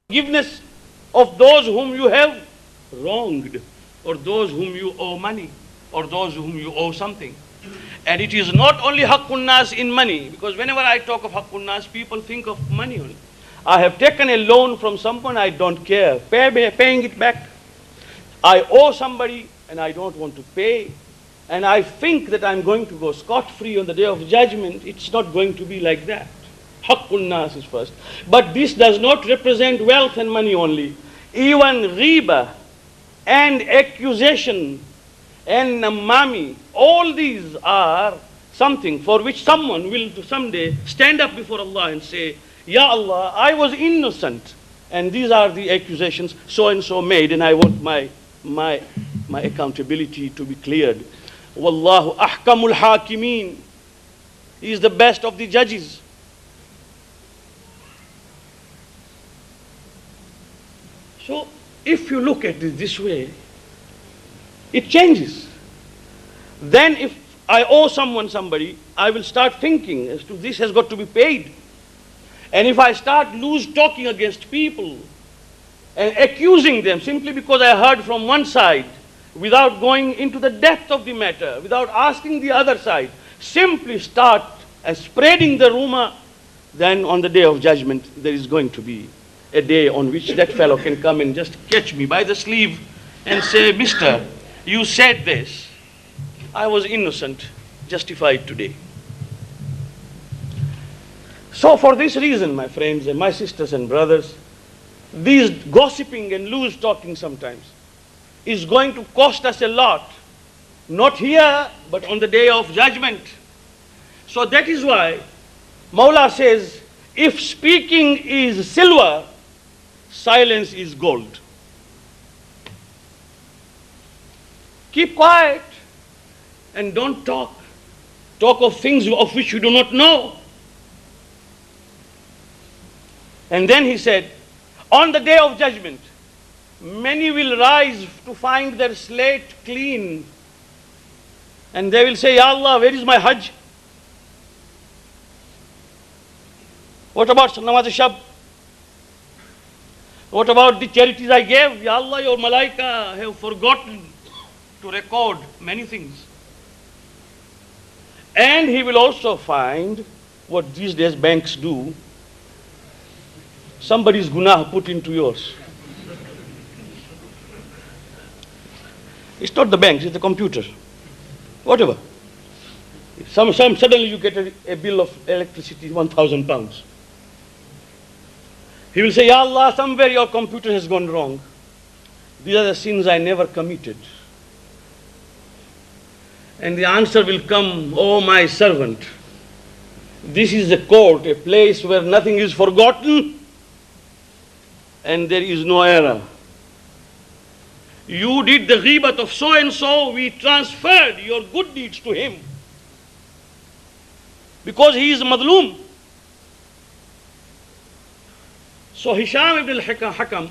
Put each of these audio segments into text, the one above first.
Forgiveness of those whom you have wronged, or those whom you owe money, or those whom you owe something. And it is not only haqqun nas in money, because whenever I talk of haqqun nas, people think of money only. I have taken a loan from someone, I don't care, paying it back. I owe somebody and I don't want to pay, and I think that I'm going to go scot-free on the day of judgment. It's not going to be like that. Haqqun nas is first. But this does not represent wealth and money only. Even riba and accusation and namami, all these are something for which someone will someday stand up before Allah and say, Ya Allah, I was innocent, and these are the accusations so and so made, and I want my accountability to be cleared. Wallahu ahkamul hakimeen. He is the best of the judges. So if you look at it this way, it changes. Then if I owe somebody, I will start thinking as to this has got to be paid. And if I start loose talking against people and accusing them simply because I heard from one side, without going into the depth of the matter, without asking the other side, simply start spreading the rumor, then on the day of judgment there is going to be a day on which that fellow can come and just catch me by the sleeve and say, Mister, you said this. I was innocent, justified today. So for this reason, my friends and my sisters and brothers, these gossiping and loose talking sometimes is going to cost us a lot. Not here, but on the day of judgment. So that is why Mawla says, if speaking is silver, silence is gold. Keep quiet and don't talk. Talk of things of which you do not know. And then he said, on the day of judgment, many will rise to find their slate clean. And they will say, Ya Allah, where is my Hajj? What about Namaz Shab? What about the charities I gave? Ya Allah, your malaika have forgotten to record many things. And he will also find what these days banks do. Somebody's gunah put into yours. It's not the banks, it's the computer. Whatever. Suddenly you get a bill of electricity, 1,000 pounds. He will say, Ya Allah, somewhere your computer has gone wrong. These are the sins I never committed. And the answer will come, oh my servant, this is a court, a place where nothing is forgotten and there is no error. You did the ghibat of so and so, we transferred your good deeds to him. Because he is madloom. So Hisham ibn al-Hakam,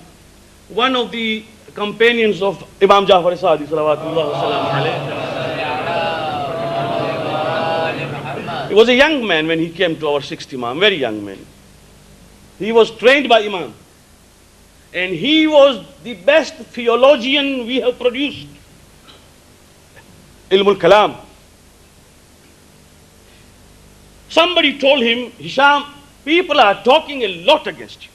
one of the companions of Imam Jaffer Sadiq, salawatullah wa salam alayhi. He was a young man when he came to our sixth Imam, very young man. He was trained by Imam. And he was the best theologian we have produced. Ilmul Kalam. Somebody told him, Hisham, people are talking a lot against you.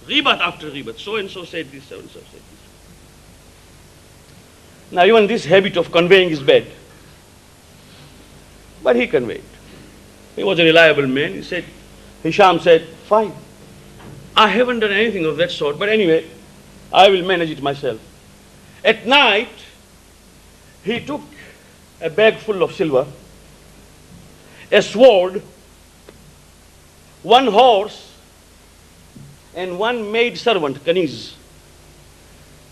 Ghibat after ghibat. So and so said this, so and so said this. Now even this habit of conveying is bad. But he conveyed. He was a reliable man. He said, Hisham said, fine. I haven't done anything of that sort, but anyway, I will manage it myself. At night, he took a bag full of silver, a sword, one horse, and one maid servant, Kaniz.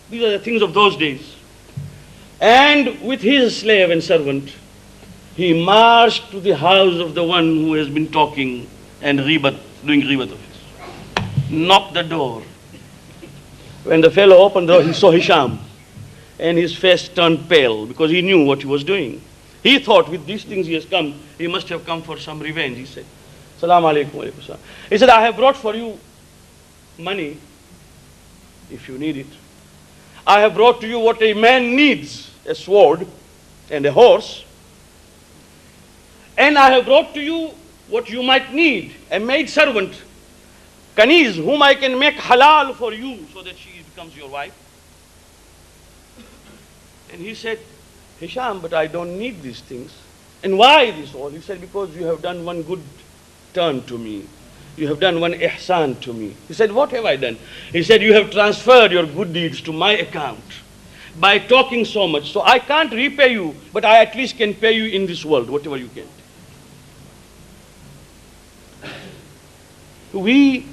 These are the things of those days. And with his slave and servant, he marched to the house of the one who has been talking and doing ghibat of his. Knocked the door. When the fellow opened the door, he saw Hisham. And his face turned pale because he knew what he was doing. He thought with these things he has come, he must have come for some revenge. He said, Salaam alaikum, alaikum salam. He said, I have brought for you money if you need it. I have brought to you what a man needs, a sword and a horse. And I have brought to you what you might need, a maid servant, Kaniz, whom I can make halal for you so that she becomes your wife. And he said, Hisham, but I don't need these things. And why this all? He said, because you have done one good turn to me. You have done one ihsan to me. He said, what have I done? He said, you have transferred your good deeds to my account by talking so much. So I can't repay you, but I at least can pay you in this world, whatever you get. We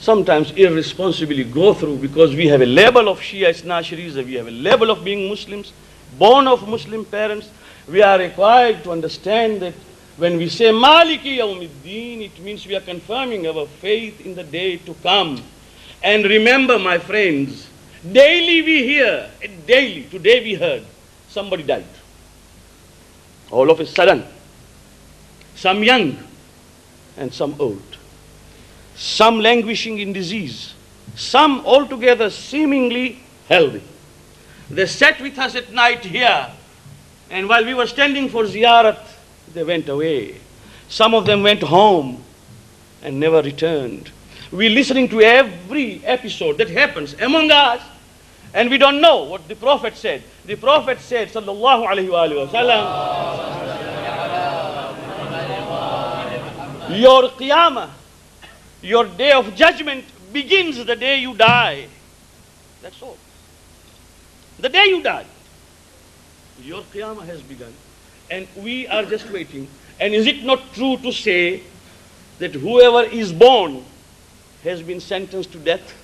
sometimes irresponsibly go through because we have a label of Shia Isna Shariza, we have a label of being Muslims, born of Muslim parents. We are required to understand that when we say Maliki Yawmiddin, it means we are confirming our faith in the day to come. And remember, my friends, daily we hear, today we heard, somebody died. All of a sudden. Some young and some old. Some languishing in disease. Some altogether seemingly healthy. They sat with us at night here, and while we were standing for ziyarat, they went away. Some of them went home and never returned. We're listening to every episode that happens among us, and we don't know what the Prophet said. The Prophet said, sallallahu alayhi wa sallam, your qiyamah, your day of judgment begins the day you die. That's all. The day you die, your qiyamah has begun. And we are just waiting. And is it not true to say that whoever is born has been sentenced to death?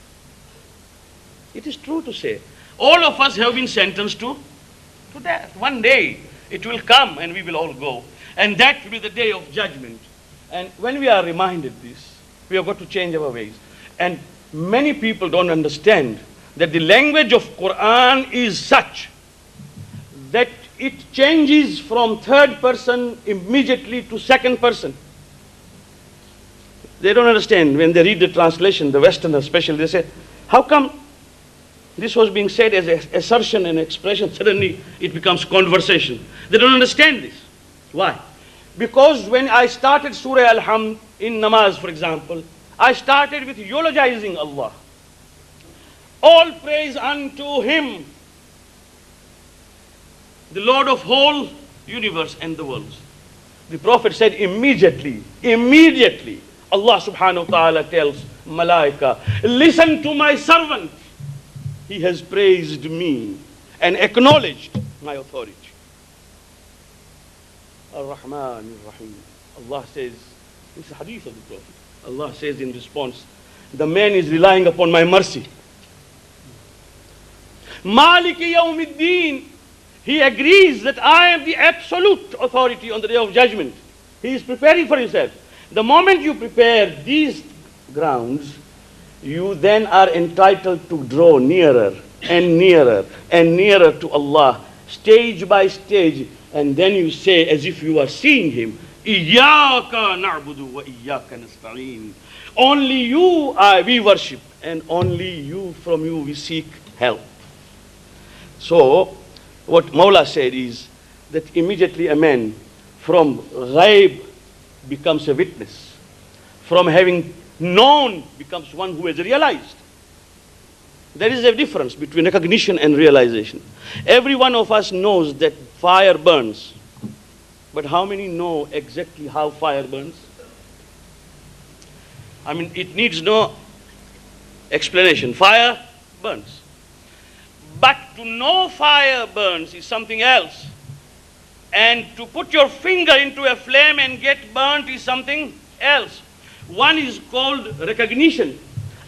It is true to say. All of us have been sentenced to death. One day it will come and we will all go. And that will be the day of judgment. And when we are reminded this, we have got to change our ways. And many people don't understand that the language of Quran is such that it changes from third person immediately to second person. They don't understand when they read the translation, the Westerners especially, they say, how come this was being said as an assertion and expression, suddenly it becomes conversation? They don't understand this. Why? Because when I started Surah Al-Hamd in namaz, for example, I started with eulogizing Allah. All praise unto Him, the Lord of whole universe and the worlds. The Prophet said immediately, Allah subhanahu wa ta'ala tells Malaika, listen to my servant. He has praised me and acknowledged my authority. Ar-Rahman Ar-Rahim. Allah says, this is a hadith of the Prophet. Allah says in response, the man is relying upon my mercy. Maliki Yawmiddin. He agrees that I am the absolute authority on the day of judgment. He is preparing for himself. The moment you prepare these grounds, you then are entitled to draw nearer and nearer and nearer to Allah, stage by stage, and then you say as if you are seeing Him, Iyyaka na'budu wa iyyaka nasta'een. Only you we worship, and only from you we seek help. So, what Mawla said is that immediately a man from ghaib becomes a witness. From having known becomes one who has realized. There is a difference between recognition and realization. Every one of us knows that fire burns. But how many know exactly how fire burns? I mean, it needs no explanation. Fire burns. But to know fire burns is something else. And to put your finger into a flame and get burnt is something else. One is called recognition.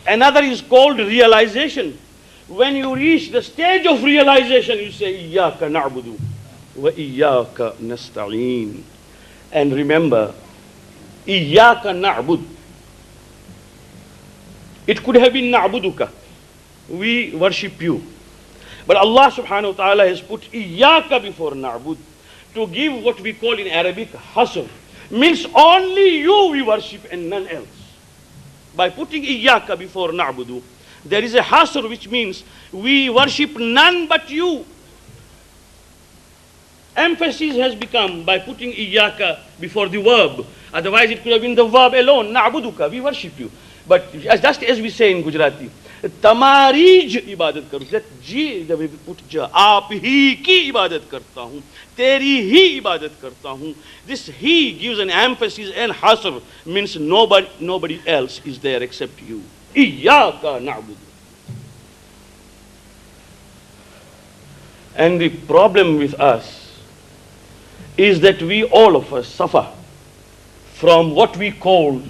Another is called realization. When you reach the stage of realization, you say, Iyyaka na'budu wa iyyaka nasta'een. And remember, Iyyaka na'bud. It could have been na'buduka. We worship you. But Allah subhanahu wa ta'ala has put Iyyaka before na'bud to give what we call in Arabic hasr. Means only you we worship and none else. by putting iyyaka before na'budu, there is a hasr, which means we worship none but you. Emphasis has become by putting iyyaka before the verb. Otherwise it could have been the verb alone, na'buduka, we worship you. But just as we say in Gujarati, तमारी इबादत करूं, that जी जब we put ja, आप ही की इबादत करता हूं, तेरी ही इबादत करता हूं. This he gives an emphasis, and hasr means nobody else is there except you. Iyyaka na'budu. And the problem with us is that we, all of us, suffer from what we call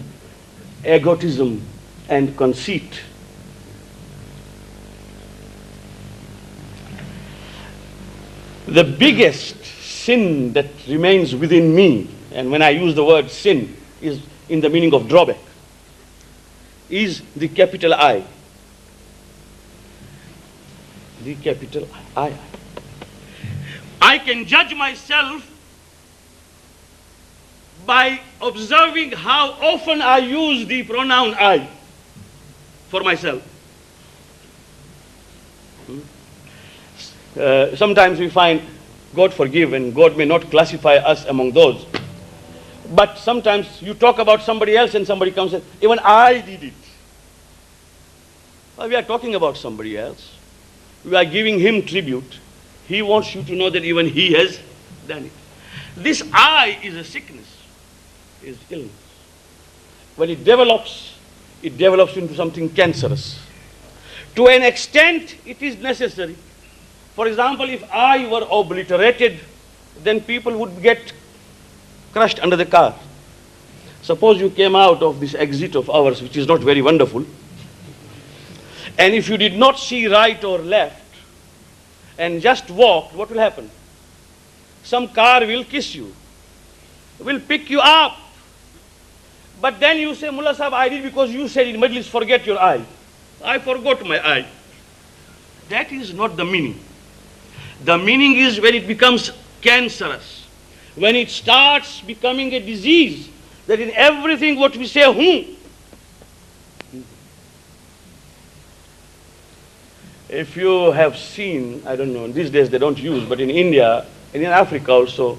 egotism and conceit. The biggest sin that remains within me, and when I use the word sin, is in the meaning of drawback, is the capital I. The capital I. I can judge myself by observing how often I use the pronoun I for myself. Sometimes we find, God forgive, and God may not classify us among those. But sometimes you talk about somebody else and somebody comes and says, even I did it. Well, we are talking about somebody else. We are giving him tribute. He wants you to know that even he has done it. This I is a sickness, is illness. When it develops into something cancerous. To an extent, it is necessary. For example, if I were obliterated, then people would get crushed under the car. Suppose you came out of this exit of ours, which is not very wonderful, and if you did not see right or left, and just walked, what will happen? Some car will kiss you, will pick you up. But then you say, Mullah Sahib, I did because you said in Majlis, forget your eye. I forgot my eye. That is not the meaning. The meaning is when it becomes cancerous, when it starts becoming a disease, that in everything what we say, If you have seen, I don't know, these days they don't use, but in India and in Africa also,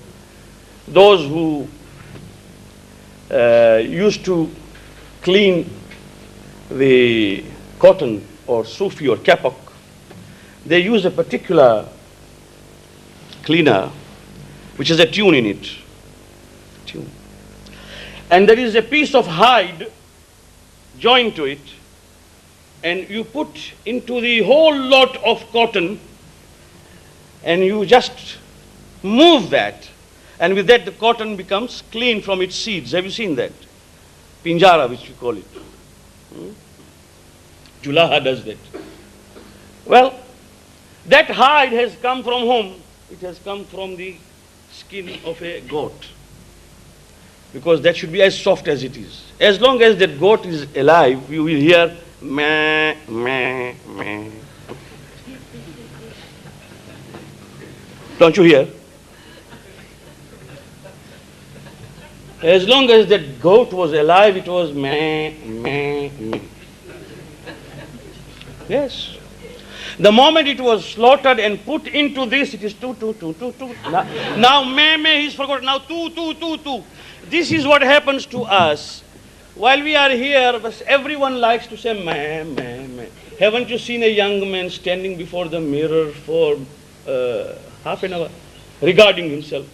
those who used to clean the cotton or sufi or kapak, they use a particular cleaner which has a tune in it. And there is a piece of hide joined to it, and you put into the whole lot of cotton and you just move that, and with that the cotton becomes clean from its seeds. Have you seen that? Pinjara, which we call it. Julaha does that. Well, that hide has come from whom? It has come from the skin of a goat, because that should be as soft as it is. As long as that goat is alive, you will hear meh, meh, meh. Don't you hear? As long as that goat was alive, it was meh, meh, meh. Yes. The moment it was slaughtered and put into this, it is tu. Now meh, meh, he's forgotten. Now tu. This is what happens to us. While we are here, everyone likes to say meh, meh, meh. Haven't you seen a young man standing before the mirror for half an hour, regarding himself?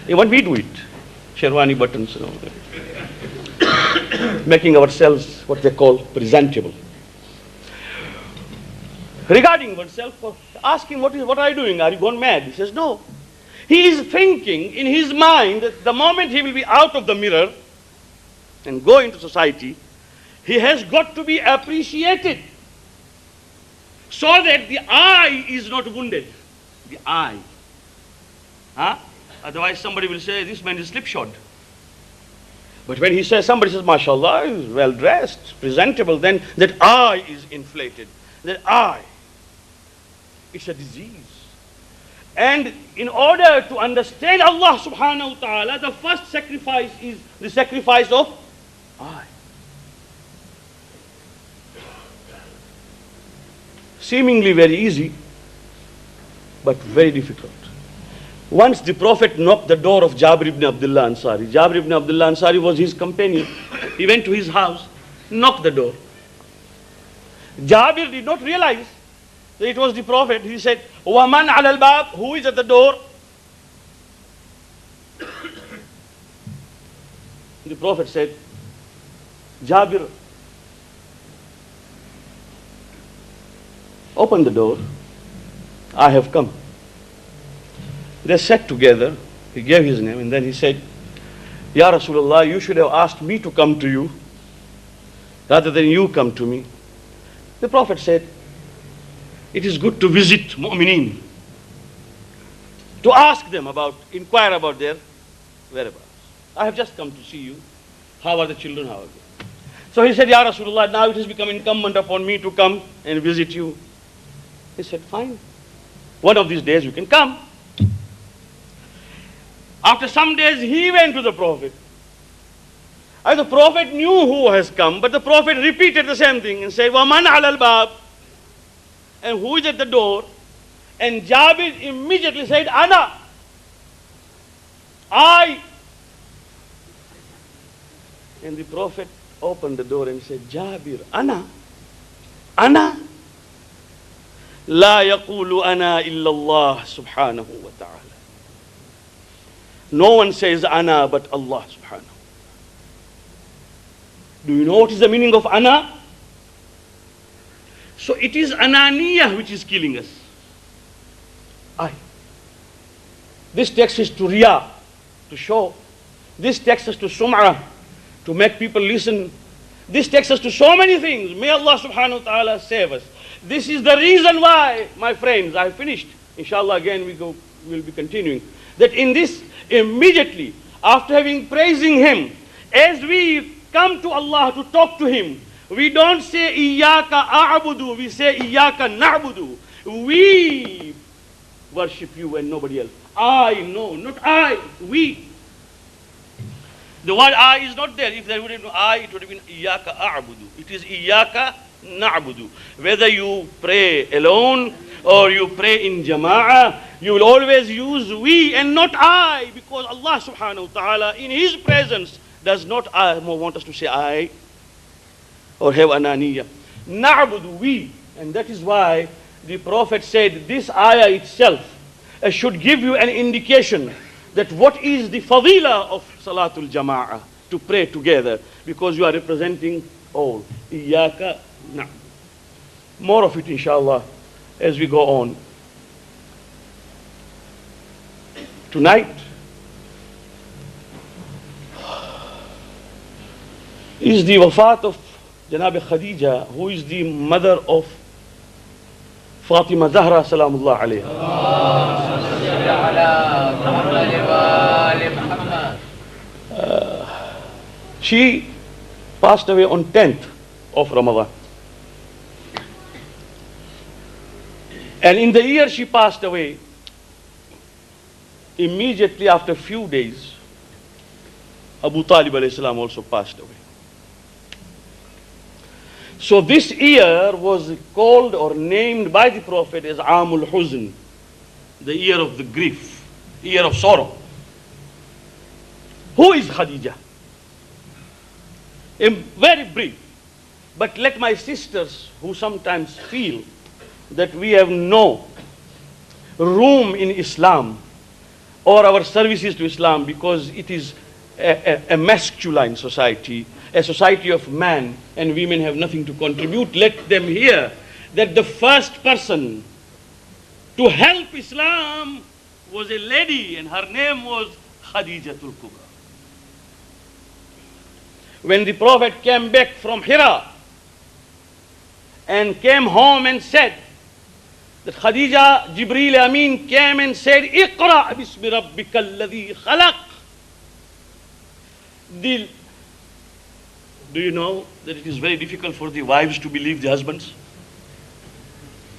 Even we do it. Sherwani buttons and all that. Making ourselves what they call presentable. Regarding oneself, asking what are you doing? Are you gone mad? He says no. He is thinking in his mind that the moment he will be out of the mirror and go into society, he has got to be appreciated, so that the eye is not wounded. The eye. Otherwise somebody will say, this man is slipshod. But when somebody says, mashallah, he's well dressed, presentable, then that eye is inflated. That eye, it's a disease. And in order to understand Allah subhanahu wa ta'ala, the first sacrifice is the sacrifice of eye. Seemingly very easy, but very difficult. Once the Prophet knocked the door of Jabir ibn Abdullah Ansari. Jabir ibn Abdullah Ansari was his companion. He went to his house, knocked the door. Jabir did not realize that it was the Prophet. He said, "Waman al bab?" Who is at the door? The Prophet said, "Jabir, open the door. I have come." They sat together. He gave his name and then he said, "Ya Rasulullah, you should have asked me to come to you rather than you come to me." The Prophet said, "It is good to visit mu'mineen, to ask them inquire about their whereabouts. I have just come to see you. How are the children? How are they?" So he said, "Ya Rasulullah, now it has become incumbent upon me to come and visit you." He said, "Fine. One of these days you can come." After some days, he went to the Prophet. And the Prophet knew who has come, but the Prophet repeated the same thing and said, "Waman al bab?" And who is at the door? And Jabir immediately said, "Ana." I. And the Prophet opened the door and said, "Jabir, Ana. Ana. La yaqulu ana illa Allah subhanahu wa ta'ala." No one says Ana but Allah subhanahu. Do you know what is the meaning of Ana? So it is Ananiyah which is killing us. I. This text is to Riya, to show. This text is to Sum'ah, to make people listen. This takes us to so many things. May Allah subhanahu wa ta'ala save us. This is the reason why, my friends, I finished. Inshallah again we'll be continuing. That in this, immediately, after having praising Him, as we come to Allah to talk to Him, we don't say Iyaka a'budu, we say Iyaka na'budu. We worship you and nobody else. I, no, not I, we. The word I is not there. If there would have been I, it would have been Iyaka a'budu. It is Iyaka na'budu. Whether you pray alone or you pray in jama'ah, you will always use we and not I, because Allah subhanahu wa ta'ala in His presence does not want us to say I or have ananiya. Na'budu, we. And that is why the Prophet said this ayah itself should give you an indication that what is the fadila of Salatul Jama'ah, to pray together, because you are representing all. Iyaka na'budu. More of it inshallah as we go on. Tonight is the wafat of Janab Khadija, who is the mother of Fatima Zahra salamullah alayha. She passed away on 10th of Ramadan. And in the year she passed away, immediately after a few days, Abu Talib alayhi salam also passed away. So this year was called or named by the Prophet as Amul Huzn, the year of the grief, year of sorrow. Who is Khadija? Very brief, but let my sisters who sometimes feel that we have no room in Islam or our services to Islam because it is a masculine society, a society of man, and women have nothing to contribute, let them hear that the first person to help Islam was a lady, and her name was Khadijatul Kubra. When the Prophet came back from Hira and came home and said that Khadija, Jibreel Amin came and said, "Iqra bismi rabbika alladhi khalaq." Do you know that it is very difficult for the wives to believe the husbands?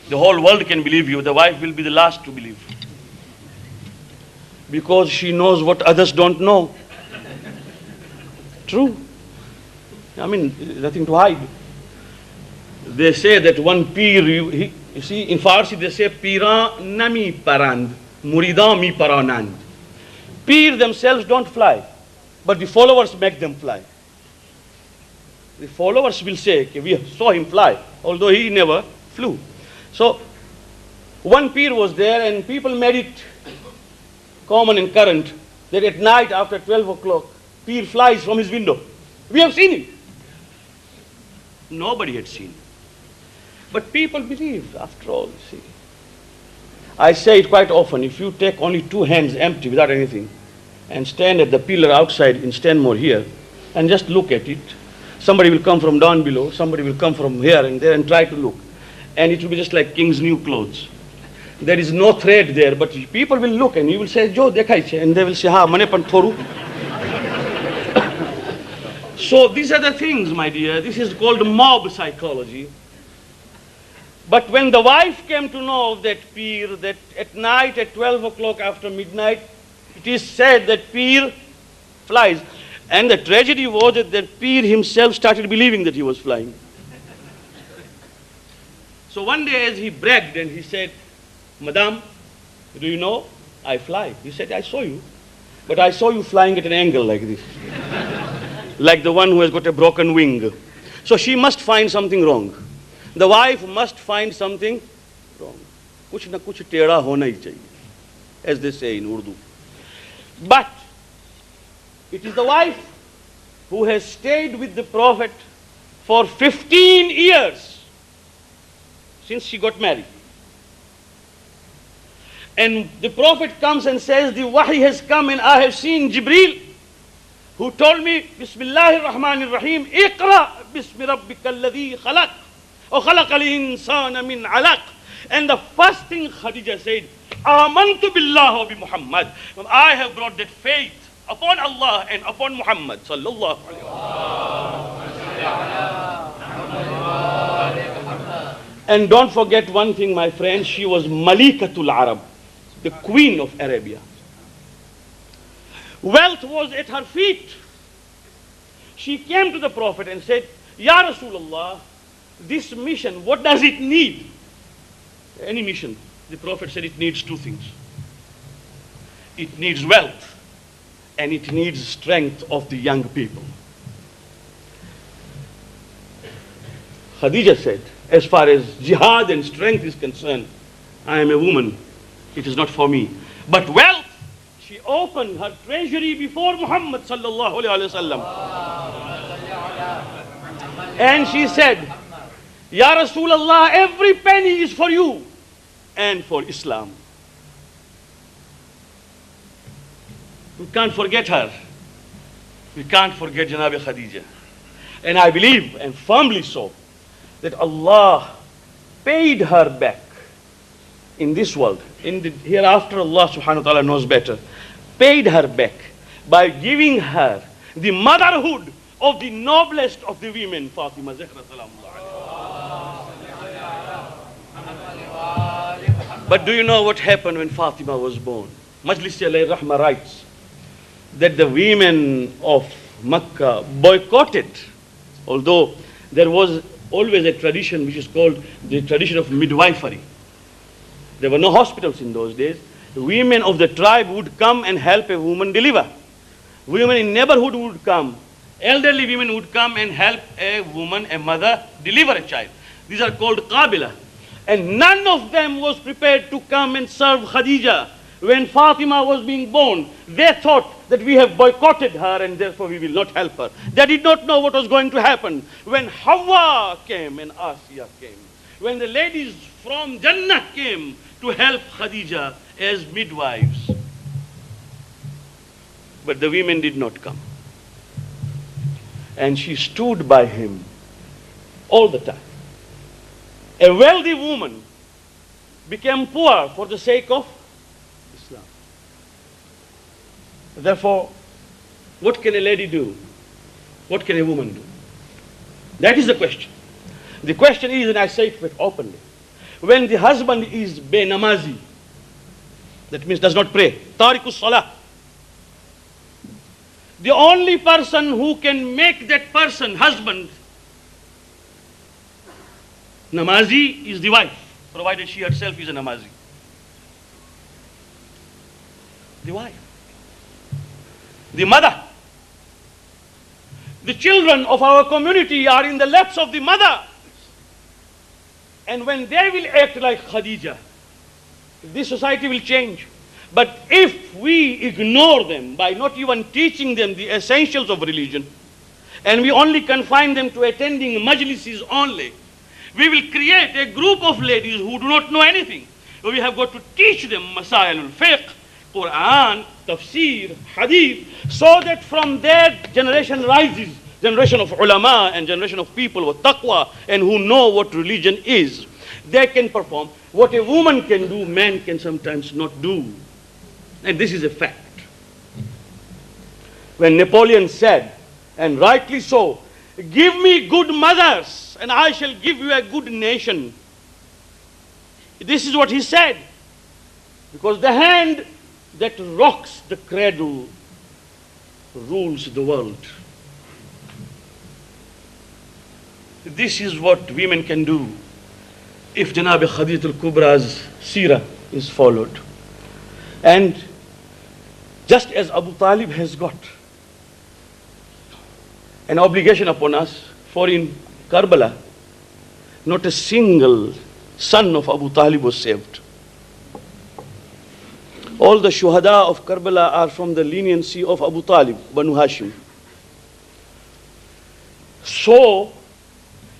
The whole world can believe you, the wife will be the last to believe. Because she knows what others don't know. True. I mean, nothing to hide. They say that one peer, you see, in Farsi they say, Piran nami parand, muridan mi paranand. Peer themselves don't fly, but the followers make them fly. The followers will say, okay, we saw him fly, although he never flew. So, one peer was there, and people made it common and current that at night after 12 o'clock, peer flies from his window. We have seen him. Nobody had seen him. But people believe, after all, see. I say it quite often, if you take only two hands empty without anything and stand at the pillar outside in Stanmore here and just look at it, somebody will come from down below, somebody will come from here and there and try to look. And it will be just like king's new clothes. There is no thread there, but people will look and you will say, Jo, dekhai che, and they will say, ha, mane pan thoru. So these are the things, my dear. This is called mob psychology. But when the wife came to know of that peer, that at night at 12 o'clock after midnight, it is said that peer flies. And the tragedy was that that peer himself started believing that he was flying. So one day as he bragged and he said, Madam, do you know, I fly. He said, I saw you. But I saw you flying at an angle like this. Like the one who has got a broken wing. So she must find something wrong. The wife must find something wrong. Kuch na kuch teda hona hi chahiye, as they say in Urdu. But it is the wife who has stayed with the Prophet for 15 years since she got married. And the Prophet comes and says, the wahi has come and I have seen Jibreel, who told me, Bismillahir Rahmanir Rahim, Iqra bismi rabbika alladhi khalaq, wa khalaqal insana min alaq. And the first thing Khadija said, Amantu billah wa bi Muhammad. I have brought that faith upon Allah and upon Muhammad sallallahu alaihi wasallam. And don't forget one thing, my friend, she was Malikatul Arab, the queen of Arabia. Wealth was at her feet. She came to the Prophet and said, Ya Rasulullah, this mission, what does it need? Any mission. The Prophet said it needs two things. It needs wealth and it needs strength of the young people. Khadija said, as far as jihad and strength is concerned, I am a woman. It is not for me. But wealth, she opened her treasury before Muhammad sallallahu alaihi wasallam. And she said, Ya Rasulullah, every penny is for you and for Islam. We can't forget her. We can't forget Janabi Khadija. And I believe, and firmly so, that Allah paid her back in this world. In the hereafter, Allah subhanahu wa ta'ala knows better. Paid her back by giving her the motherhood of the noblest of the women, Fatima Zahra salamullah alayha. But do you know what happened when Fatima was born? Majlis alayhi Rahma writes that the women of Makkah boycotted, although there was always a tradition which is called the tradition of midwifery. There were no hospitals in those days. The women of the tribe would come and help a woman deliver. Women in neighborhood would come. Elderly women would come and help a woman, a mother, deliver a child. These are called qabila. And none of them was prepared to come and serve Khadija. When Fatima was being born, they thought that we have boycotted her and therefore we will not help her. They did not know what was going to happen. When Hawa came and Asiya came, when the ladies from Jannah came to help Khadija as midwives, but the women did not come. And she stood by him all the time. A wealthy woman became poor for the sake of Islam. Therefore, what can a lady do? What can a woman do? That is the question. The question is, and I say it openly, when the husband is benamazi, That means does not pray. Tarikus salah. The only person who can make that person husband namazi is the wife, provided she herself is a namazi. The wife. The mother. The children of our community are in the laps of the mother. And when they will act like Khadija, this society will change. But if we ignore them by not even teaching them the essentials of religion, and we only confine them to attending majlises only, we will create a group of ladies who do not know anything. We have got to teach them Masailul Fiqh, Quran, Tafsir, Hadith, so that from their generation rises, generation of ulama and generation of people with taqwa and who know what religion is. They can perform what a woman can do, man can sometimes not do. And this is a fact. When Napoleon said, and rightly so, give me good mothers and I shall give you a good nation. This is what he said. Because the hand that rocks the cradle rules the world. This is what women can do if Janab Khadijat al-Kubra's seerah is followed. And just as Abu Talib has got an obligation upon us, for in Karbala, not a single son of Abu Talib was saved. All the shuhada of Karbala are from the leniency of Abu Talib, Banu Hashim. So,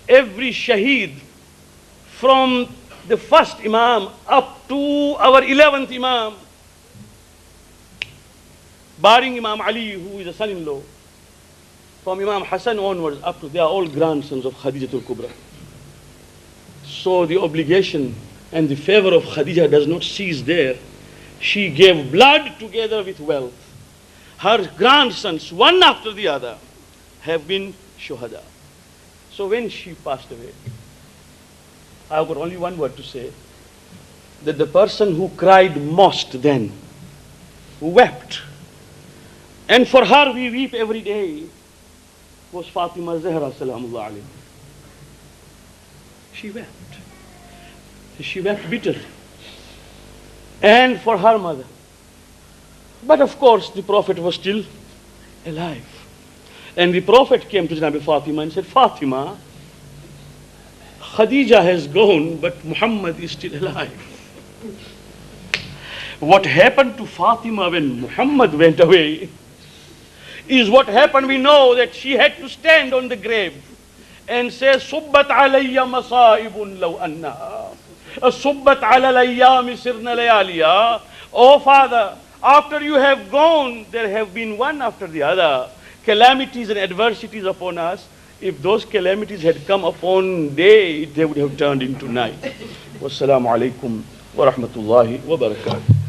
every shaheed from the first Imam up to our 11th Imam, barring Imam Ali, who is a son-in-law, from Imam Hassan onwards up to, they are all grandsons of Khadijatul Kubra. So the obligation and the favor of Khadija does not cease there. She gave blood together with wealth. Her grandsons, one after the other, have been shuhada. So when she passed away, I've got only one word to say, that the person who cried most then, who wept, and for her we weep every day, was Fatima Zahra salamullah alayha. She wept. She wept bitterly. And for her mother. But of course the Prophet was still alive. And the Prophet came to Janabi Fatima and said, Fatima, Khadija has gone, but Muhammad is still alive. What happened to Fatima when Muhammad went away is what happened. We know that she had to stand on the grave and say, Subbat alayya masaibun law annaha. Subbat ala layyami sirna layaliya. Oh Father, after you have gone, there have been one after the other calamities and adversities upon us. If those calamities had come upon day, they would have turned into night. Wassalamu alaikum wa rahmatullahi wa barakatuh.